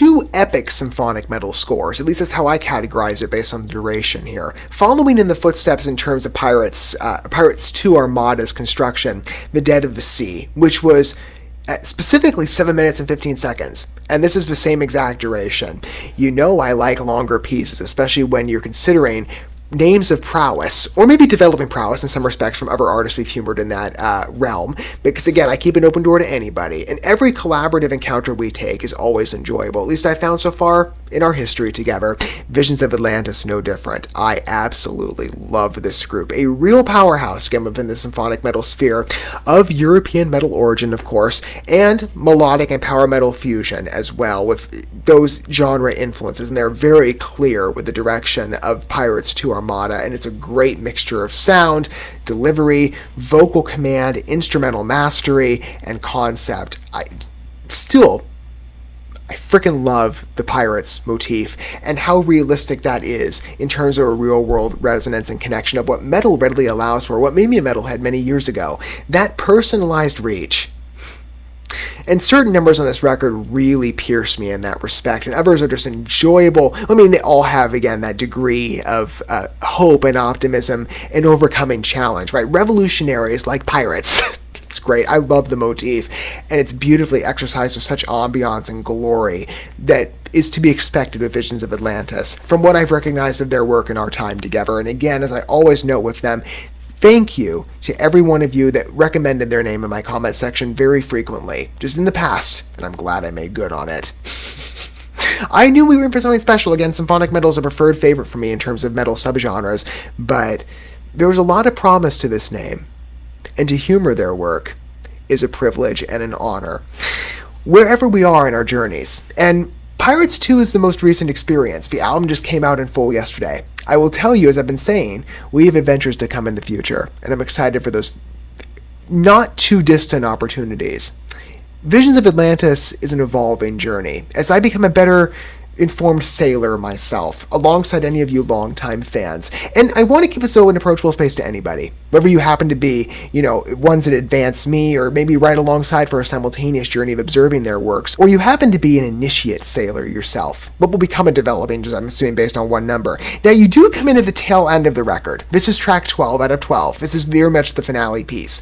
two epic symphonic metal scores, at least that's how I categorize it based on the duration here. Following in the footsteps in terms of Pirates 2 Armada's construction, The Dead of the Sea, which was specifically 7 minutes and 15 seconds. And this is the same exact duration. You know I like longer pieces, especially when you're considering names of prowess, or maybe developing prowess in some respects from other artists we've humored in that realm, because again, I keep an open door to anybody, and every collaborative encounter we take is always enjoyable, at least I found so far in our history together. Visions of Atlantis, no different. I absolutely love this group, a real powerhouse again within the symphonic metal sphere of European metal origin, of course, and melodic and power metal fusion as well, with those genre influences, and they're very clear with the direction of Pirates 2 Armada, and it's a great mixture of sound, delivery, vocal command, instrumental mastery, and concept. I freaking love the Pirates motif and how realistic that is in terms of a real-world resonance and connection of what metal readily allows for, what made me a metalhead many years ago. That personalized reach. And certain numbers on this record really pierce me in that respect, and others are just enjoyable. I mean, they all have, again, that degree of hope and optimism and overcoming challenge, right? Revolutionaries like Pirates. It's great. I love the motif, and it's beautifully exercised with such ambiance and glory that is to be expected with Visions of Atlantis, from what I've recognized of their work in our time together. And again, as I always note with them, thank you to every one of you that recommended their name in my comment section very frequently, just in the past, and I'm glad I made good on it. I knew we were in for something special. Again, symphonic metal is a preferred favorite for me in terms of metal subgenres, but there was a lot of promise to this name, and to humor their work is a privilege and an honor, wherever we are in our journeys. And Pirates 2 is the most recent experience. The album just came out in full yesterday. I will tell you, as I've been saying, we have adventures to come in the future, and I'm excited for those not too distant opportunities. Visions of Atlantis is an evolving journey. As I become a better informed sailor myself, alongside any of you longtime fans. And I want to give us an approachable space to anybody, whether you happen to be, ones that advance me, or maybe right alongside for a simultaneous journey of observing their works, or you happen to be an initiate sailor yourself, but will become a developing, just I'm assuming based on one number. Now, you do come in at the tail end of the record. This is track 12 out of 12. This is very much the finale piece.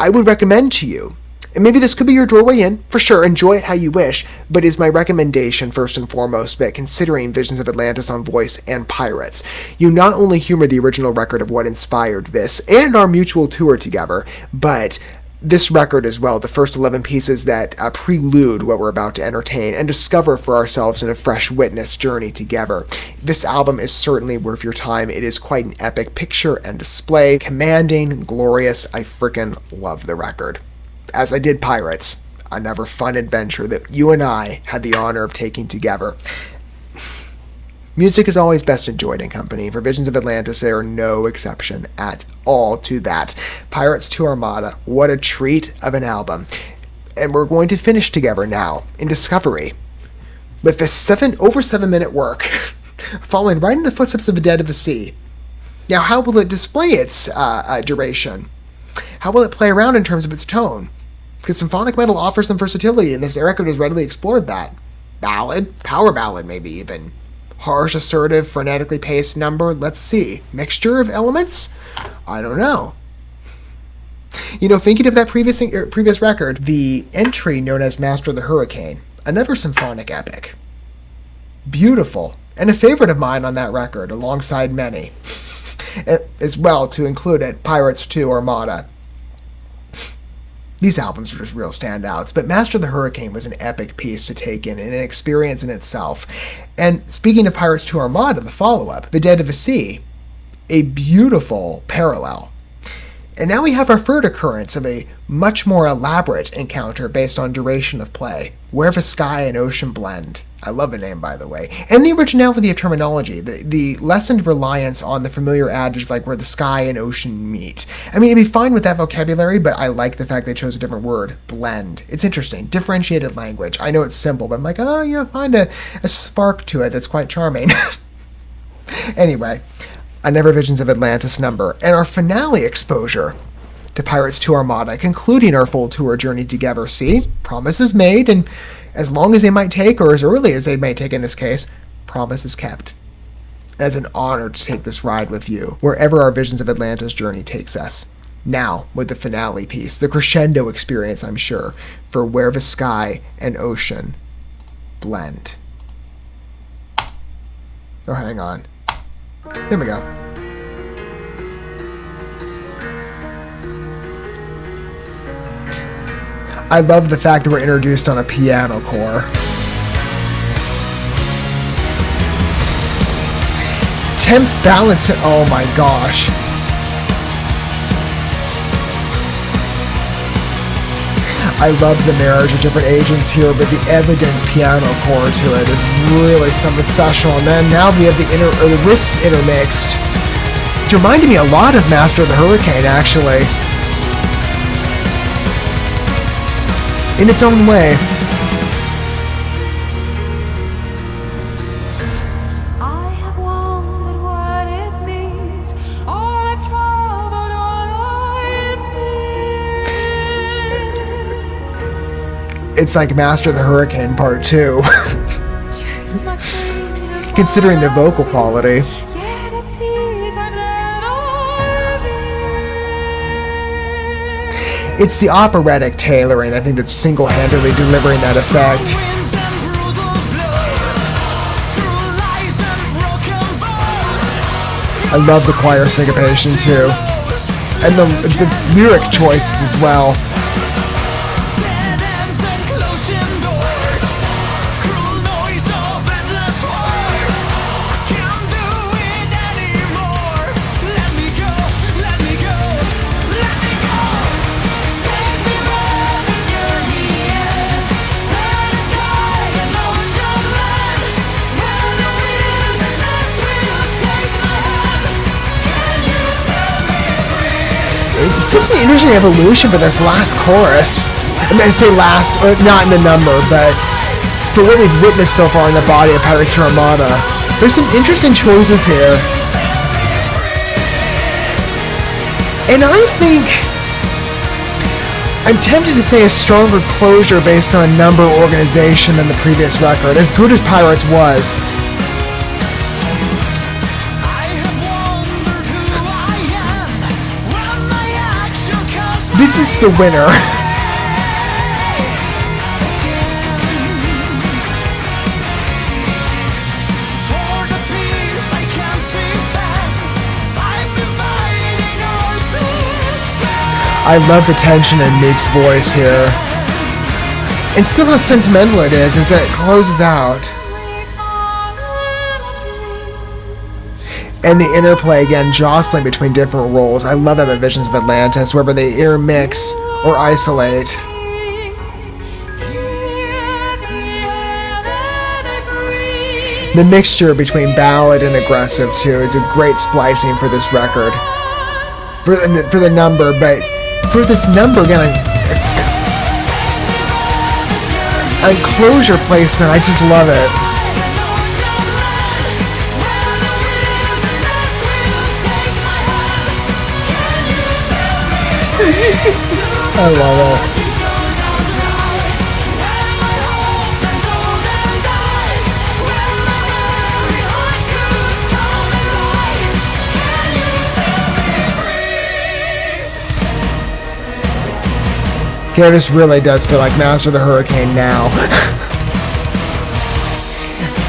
I would recommend to you, and maybe this could be your doorway in, for sure, enjoy it how you wish, but is my recommendation first and foremost that considering Visions of Atlantis on voice and Pirates, you not only humor the original record of what inspired this and our mutual tour together, but this record as well, the first 11 pieces that prelude what we're about to entertain and discover for ourselves in a fresh witness journey together. This album is certainly worth your time. It is quite an epic picture and display, commanding, glorious. I freaking love the record. As I did Pirates, another fun adventure that you and I had the honor of taking together. Music is always best enjoyed in company. For Visions of Atlantis, they are no exception at all to that. Pirates 2 Armada, what a treat of an album. And we're going to finish together now in Discovery with this over 7 minute work, following right in the footsteps of The Dead of the Sea. Now, how will it display its duration? How will it play around in terms of its tone? Because symphonic metal offers some versatility, and this record has readily explored that. Ballad, power ballad maybe even. Harsh, assertive, frenetically paced number, let's see. Mixture of elements? I don't know. Thinking of that previous record, the entry known as Master of the Hurricane, another symphonic epic. Beautiful, and a favorite of mine on that record, alongside many. As well, to include it, Pirates 2 Armada. These albums are just real standouts, but Master of the Hurricane was an epic piece to take in and an experience in itself. And speaking of Pirates 2 Armada, the follow-up, The Dead of the Sea, a beautiful parallel. And now we have our third occurrence of a much more elaborate encounter based on duration of play, Where the Sky and Ocean Blend. I love the name, by the way. And the originality of terminology, the lessened reliance on the familiar adage like where the sky and ocean meet. I mean, it'd be fine with that vocabulary, but I like the fact they chose a different word, blend. It's interesting, differentiated language. I know it's simple, but I'm like, find a spark to it that's quite charming. Anyway, another Visions of Atlantis number, and our finale exposure to Pirates 2 Armada, concluding our full tour journey together. See, promises made, and as long as they might take, or as early as they may take in this case, promises kept. It's an honor to take this ride with you, wherever our Visions of Atlantis journey takes us. Now, with the finale piece, the crescendo experience, I'm sure, for where the sky and ocean blend. Oh, hang on. Here we go. I love the fact that we're introduced on a piano core. Temps balanced. Oh my gosh. I love the marriage of different agents here, but the evident piano core to it is really something special. And then now we have the riffs intermixed. It's reminding me a lot of Master of the Hurricane, actually, in its own way. It's like Master of the Hurricane Part 2. Considering the vocal quality. It's the operatic tailoring, I think, that's single-handedly delivering that effect. I love the choir syncopation too. And the lyric choices as well. It's such an interesting evolution for this last chorus. I mean, I say last, or not in the number, but for what we've witnessed so far in the body of Pirates 2 Armada, there's some interesting choices here. And I think I'm tempted to say a stronger closure based on number organization than the previous record, as good as Pirates was. This is the winner. I love the tension in Meek's voice here. And still how sentimental it is as it closes out. And the interplay, again, jostling between different roles. I love that in Visions of Atlantis, wherever they intermix or isolate. The mixture between ballad and aggressive, too, is a great splicing for this record. For the number, but for this number, again, on closure placement, I just love it. I love it. Yeah, this really does feel like Master of the Hurricane now.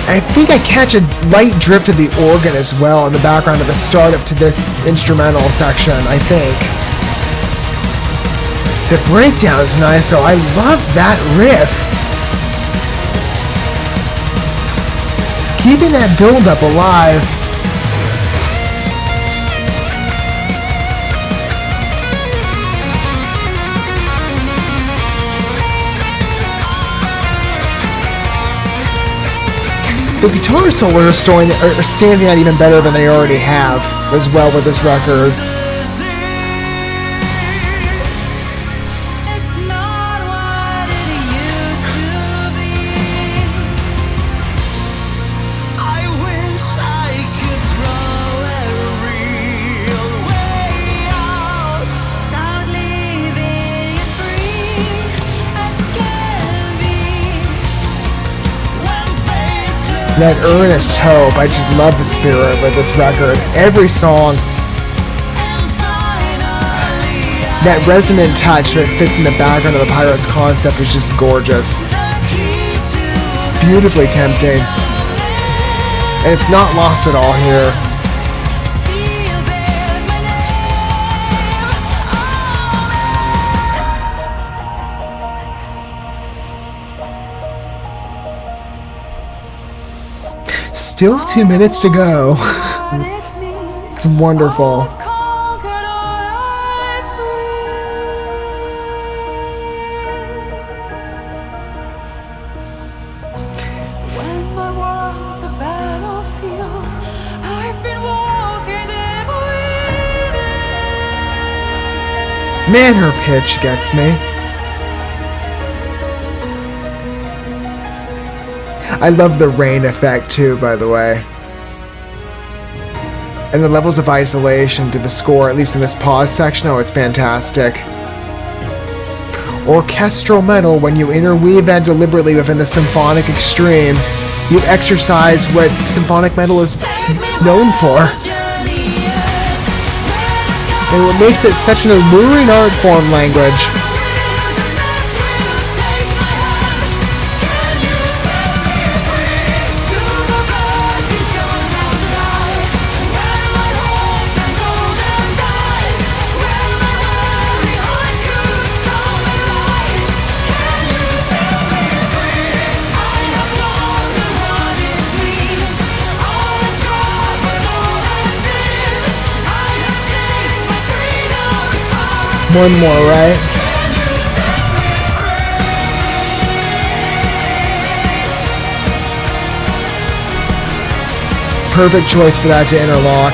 I think I catch a light drift of the organ as well in the background of the startup to this instrumental section, I think. The breakdown is nice, so I love that riff. Keeping that build-up alive. The guitar solos are standing out even better than they already have as well with this record. That earnest hope. I just love the spirit with this record. Every song. That resonant touch that fits in the background of the Pirates concept is just gorgeous. Beautifully tempting. And it's not lost at all here. Still 2 minutes to go. It's wonderful. Man, her pitch gets me. I love the rain effect too, by the way. And the levels of isolation to the score, at least in this pause section, oh, it's fantastic. Orchestral metal, when you interweave that deliberately within the symphonic extreme, you exercise what symphonic metal is known for. And what makes it such an alluring art form language. One more, right? Perfect choice for that to interlock.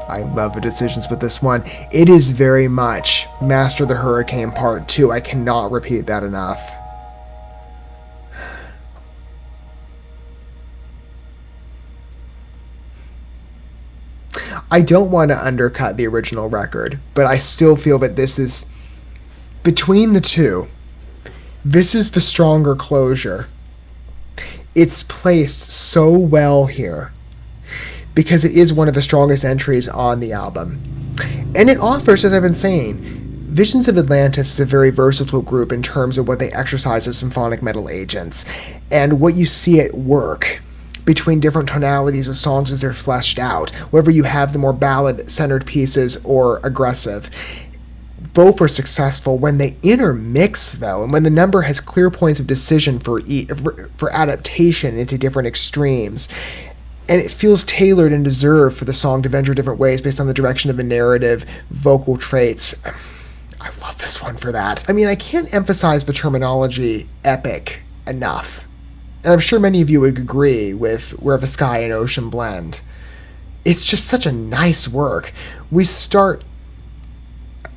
I love the decisions with this one. It is very much Master the Hurricane Part 2. I cannot repeat that enough. I don't want to undercut the original record, but I still feel that this is, between the two, this is the stronger closure. It's placed so well here, because it is one of the strongest entries on the album. And it offers, as I've been saying, Visions of Atlantis is a very versatile group in terms of what they exercise as symphonic metal agents, and what you see at work between different tonalities of songs as they're fleshed out, whether you have the more ballad-centered pieces or aggressive. Both are successful when they intermix, though, and when the number has clear points of decision for adaptation into different extremes. And it feels tailored and deserved for the song to venture different ways based on the direction of the narrative, vocal traits. I love this one for that. I mean, I can't emphasize the terminology epic enough. And I'm sure many of you would agree with Where the Sky and Ocean Blend. It's just such a nice work. We start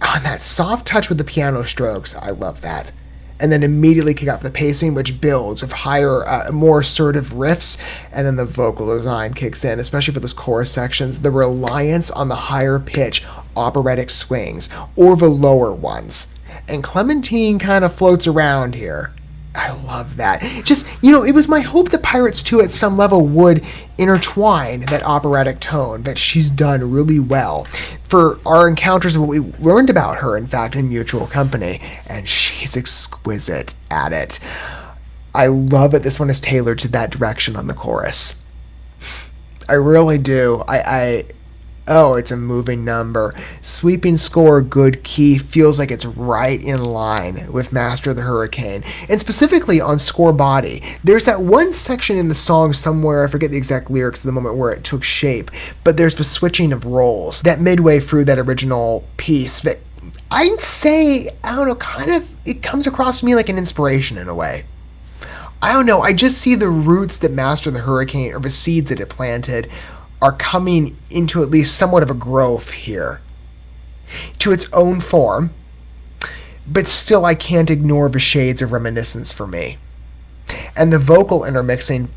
on that soft touch with the piano strokes. I love that. And then immediately kick up the pacing, which builds with higher, more assertive riffs. And then the vocal design kicks in, especially for those chorus sections. The reliance on the higher pitch operatic swings, or the lower ones. And Clementine kind of floats around here. I love that. Just, it was my hope that Pirates 2 at some level would intertwine that operatic tone that she's done really well for our encounters of what we learned about her, in fact, in Mutual Company, and she's exquisite at it. I love that this one is tailored to that direction on the chorus. I really do. Oh, it's a moving number. Sweeping score, good key, feels like it's right in line with Master of the Hurricane. And specifically on score body, there's that one section in the song somewhere, I forget the exact lyrics at the moment where it took shape, but there's the switching of roles, that midway through that original piece that I'd say, I don't know, kind of, it comes across to me like an inspiration in a way. I don't know, I just see the roots that Master of the Hurricane, or the seeds that it planted, are coming into at least somewhat of a growth here to its own form, but still I can't ignore the shades of reminiscence for me. And the vocal intermixing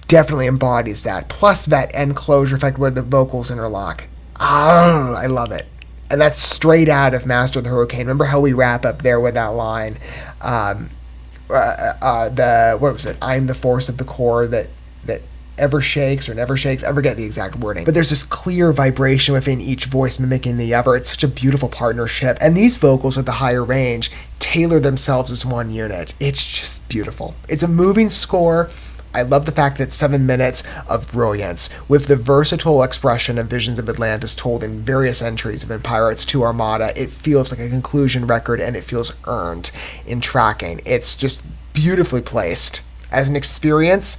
definitely embodies that, plus that end closure effect where the vocals interlock. I love it. And that's straight out of Master of the Hurricane. Remember how we wrap up there with that line? What was it? I'm the force of the core that ever shakes or never shakes. I forget the exact wording. But there's this clear vibration within each voice mimicking the other. It's such a beautiful partnership. And these vocals at the higher range tailor themselves as one unit. It's just beautiful. It's a moving score. I love the fact that it's 7 minutes of brilliance, with the versatile expression of Visions of Atlantis told in various entries of In Pirates II Armada. It feels like a conclusion record, and it feels earned in tracking. It's just beautifully placed. As an experience,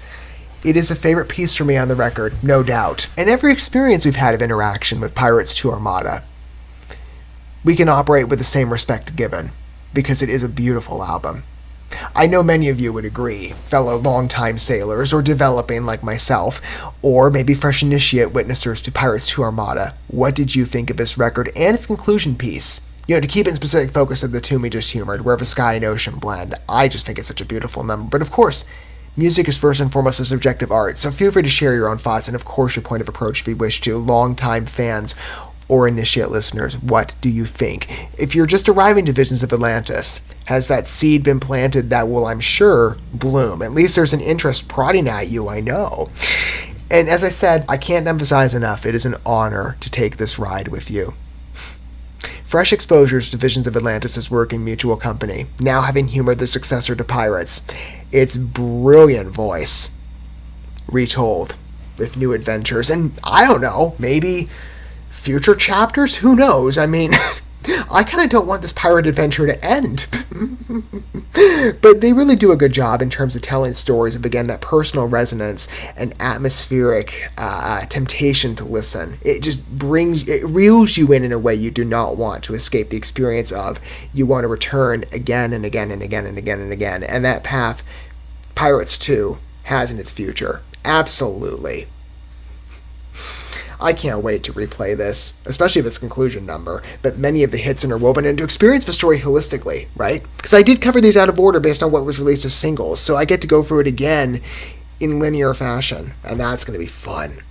it is a favorite piece for me on the record, no doubt. And every experience we've had of interaction with Pirates II Armada, we can operate with the same respect given, because it is a beautiful album. I know many of you would agree, fellow longtime sailors, or developing like myself, or maybe fresh initiate witnessers to Pirates II Armada. What did you think of this record and its conclusion piece? To keep it in specific focus of the tune we just humored, Where the Sky and Ocean Blend, I just think it's such a beautiful number. But of course, music is first and foremost a subjective art, so feel free to share your own thoughts and of course your point of approach if you wish to. Longtime fans or initiate listeners, what do you think? If you're just arriving to Visions of Atlantis, has that seed been planted that will, I'm sure, bloom? At least there's an interest prodding at you, I know. And as I said, I can't emphasize enough, it is an honor to take this ride with you. Fresh exposures to Visions of Atlantis' work in mutual company, now having humored the successor to Pirates. Its brilliant voice, retold with new adventures, and I don't know, maybe future chapters? Who knows? I mean, I kind of don't want this pirate adventure to end. But they really do a good job in terms of telling stories of, again, that personal resonance and atmospheric temptation to listen. It reels you in a way you do not want to escape the experience of. You want to return again and again and again and again and again. And that path, Pirates 2 has in its future. Absolutely. I can't wait to replay this, especially this conclusion number, but many of the hits interwoven, and to experience the story holistically, right? Because I did cover these out of order based on what was released as singles, so I get to go through it again in linear fashion, and that's going to be fun.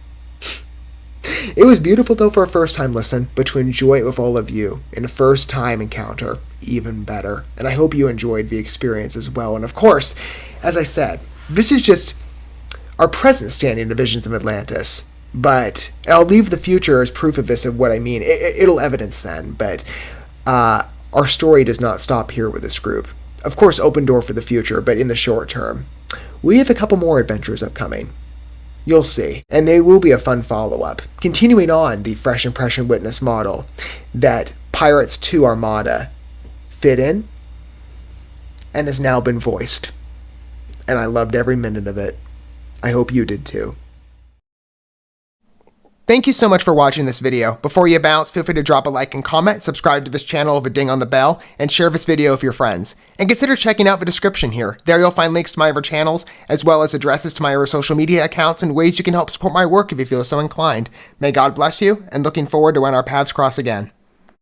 It was beautiful, though, for a first-time listen, but to enjoy it with all of you in a first-time encounter, even better. And I hope you enjoyed the experience as well. And of course, as I said, this is just our present standing of Visions of Atlantis. But I'll leave the future as proof of this, of what I mean. It'll evidence then, but our story does not stop here with this group. Of course, open door for the future, but in the short term, we have a couple more adventures upcoming. You'll see. And they will be a fun follow-up, continuing on the Fresh Impression Witness model that Pirates II Armada fit in and has now been voiced. And I loved every minute of it. I hope you did too. Thank you so much for watching this video. Before you bounce, feel free to drop a like and comment, subscribe to this channel with a ding on the bell, and share this video with your friends. And consider checking out the description here. There you'll find links to my other channels, as well as addresses to my other social media accounts and ways you can help support my work if you feel so inclined. May God bless you, and looking forward to when our paths cross again.